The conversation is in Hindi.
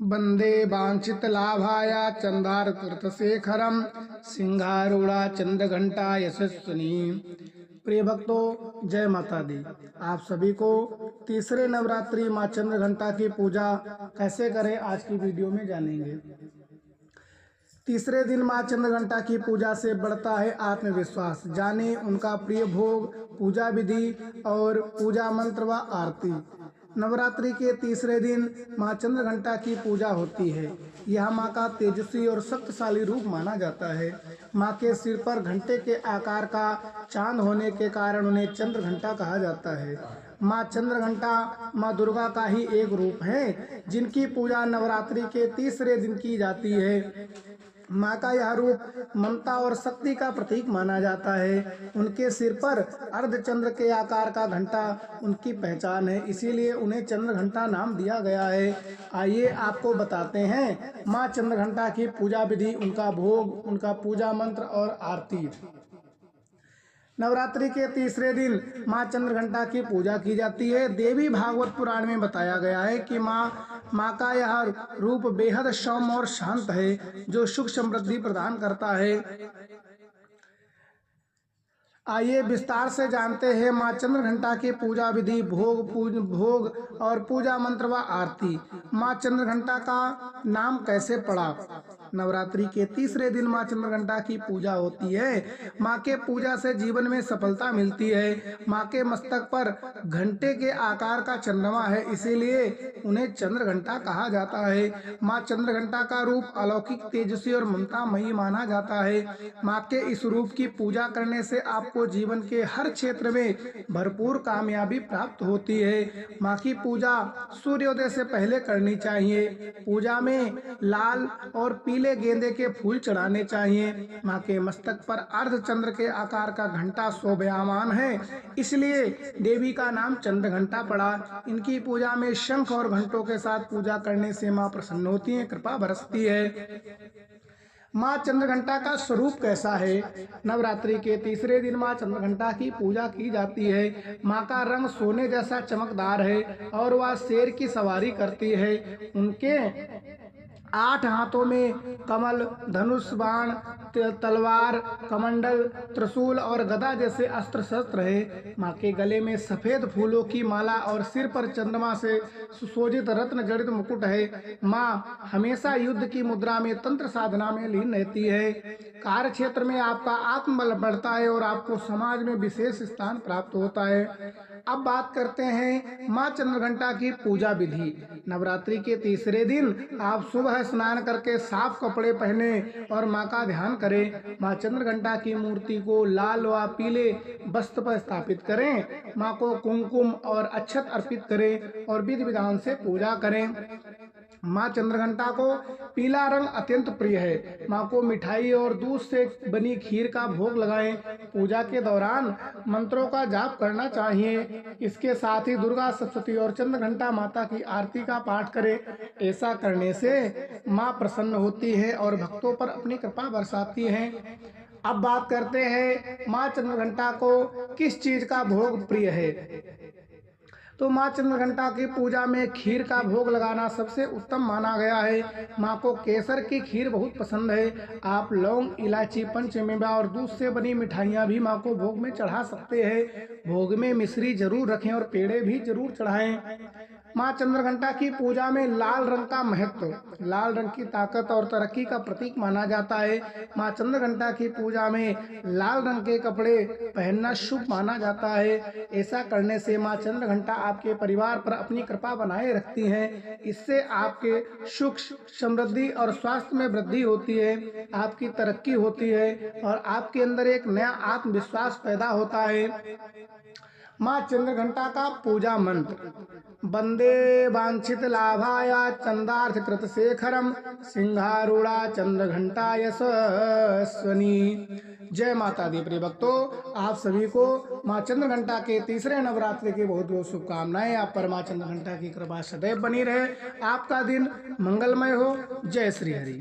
वंदे वांछित लाभाय चंदार तीर्थशेखरम सिंहारूढ़ा चंद्रघंटा यशस्विनी। प्रिय भक्तों, जय माता दी। आप सभी को तीसरे नवरात्रि माँ चंद्रघंटा की पूजा कैसे करें आज की वीडियो में जानेंगे। तीसरे दिन माँ चंद्रघंटा की पूजा से बढ़ता है आत्मविश्वास। जाने उनका प्रिय भोग, पूजा विधि और पूजा मंत्र व आरती। नवरात्रि के तीसरे दिन माँ चंद्रघंटा की पूजा होती है। यह माँ का तेजस्वी और शक्तिशाली रूप माना जाता है। माँ के सिर पर घंटे के आकार का चांद होने के कारण उन्हें चंद्रघंटा कहा जाता है। माँ चंद्रघंटा माँ दुर्गा का ही एक रूप है, जिनकी पूजा नवरात्रि के तीसरे दिन की जाती है। माँ का यह रूप ममता और शक्ति का प्रतीक माना जाता है। उनके सिर पर अर्धचंद्र के आकार का घंटा उनकी पहचान है, इसीलिए उन्हें चंद्रघंटा नाम दिया गया है। आइए आपको बताते हैं माँ चंद्रघंटा की पूजा विधि, उनका भोग, उनका पूजा मंत्र और आरती। नवरात्रि के तीसरे दिन माँ चंद्रघंटा की पूजा की जाती है। देवी भागवत पुराण में बताया गया है कि माँ का यह रूप बेहद सौम्य और शांत है, जो सुख समृद्धि प्रदान करता है। आइए विस्तार से जानते हैं माँ चंद्रघंटा की पूजा विधि, भोग और पूजा मंत्र व आरती। माँ चंद्रघंटा का नाम कैसे पड़ा। नवरात्रि के तीसरे दिन माँ चंद्रघंटा की पूजा होती है। माँ के पूजा से जीवन में सफलता मिलती है। माँ के मस्तक पर घंटे के आकार का चंद्रमा है, इसीलिए उन्हें चंद्रघंटा कहा जाता है। माँ चंद्रघंटा का रूप अलौकिक, तेजस्वी और ममतामयी माना जाता है। माँ के इस रूप की पूजा करने से आपको जीवन के हर क्षेत्र में भरपूर कामयाबी प्राप्त होती है। माँ की पूजा सूर्योदय से पहले करनी चाहिए। पूजा में लाल और पीले गेंदे के फूल चढ़ाने चाहिए। माँ के मस्तक पर अर्धचंद्र के आकार का घंटा शोभायमान है, इसलिए देवी का नाम चंद्रघंटा पड़ा। इनकी पूजा में शंख और घंटों के साथ पूजा करने से माँ प्रसन्न होती है, कृपा बरसती है। माँ चंद्रघंटा का स्वरूप कैसा है। नवरात्रि के तीसरे दिन माँ चंद्रघंटा की पूजा की जाती है। माँ का रंग सोने जैसा चमकदार है और वह शेर की सवारी करती है। उनके 8 हाथों में कमल, धनुष, बाण, तलवार, कमंडल, त्रिशूल और गदा जैसे अस्त्र शस्त्र है। माँ के गले में सफेद फूलों की माला और सिर पर चंद्रमा से सुशोभित रत्न जड़ित मुकुट है। माँ हमेशा युद्ध की मुद्रा में, तंत्र साधना में लीन रहती है। कार्य क्षेत्र में आपका आत्मबल बढ़ता है और आपको समाज में विशेष स्थान प्राप्त होता है। अब बात करते हैं माँ चंद्रघंटा की पूजा विधि। नवरात्रि के तीसरे दिन आप सुबह स्नान करके साफ कपड़े पहने और माँ का ध्यान करें। माँ चंद्रघंटा की मूर्ति को लाल व पीले वस्त्र पर स्थापित करें। माँ को कुमकुम और अक्षत अर्पित करें और विधि विधान से पूजा करें। माँ चंद्रघंटा को पीला रंग अत्यंत प्रिय है। माँ को मिठाई और दूध से बनी खीर का भोग लगाएं। पूजा के दौरान मंत्रों का जाप करना चाहिए। इसके साथ ही दुर्गा, सप्तशती और चंद्रघंटा माता की आरती का पाठ करें। ऐसा करने से माँ प्रसन्न होती है और भक्तों पर अपनी कृपा बरसाती है। अब बात करते हैं माँ चंद्रघंटा को किस चीज का भोग प्रिय है। तो माँ चंद्रघंटा की पूजा में खीर का भोग लगाना सबसे उत्तम माना गया है। माँ को केसर की खीर बहुत पसंद है। आप लौंग, इलायची, पंचमेवा और दूध से बनी मिठाइयाँ भी माँ को भोग में चढ़ा सकते हैं। भोग में मिश्री जरूर रखें और पेड़े भी जरूर चढ़ाएं। माँ चंद्रघंटा की पूजा में लाल रंग का महत्व। लाल रंग की ताकत और तरक्की का प्रतीक माना जाता है। माँ चंद्रघंटा की पूजा में लाल रंग के कपड़े पहनना शुभ माना जाता है। ऐसा करने से माँ चंद्रघंटा आपके परिवार पर अपनी कृपा बनाए रखती हैं। इससे आपके सुख, समृद्धि और स्वास्थ्य में वृद्धि होती है, आपकी तरक्की होती है और आपके अंदर एक नया आत्मविश्वास पैदा होता है। माँ चंद्रघंटा का पूजा मंत्र। वंदे वांछित लाभाय चंदार्थ कृत शेखरम सिंहारूढ़ा चंद्रघंटा यशस्विनी। जय माता दी। प्रिय भक्तों, आप सभी को माँ चंद्रघंटा के तीसरे नवरात्रि की बहुत बहुत शुभकामनाएं। आप पर माँ चंद्रघंटा की कृपा सदैव बनी रहे। आपका दिन मंगलमय हो। जय श्री हरि।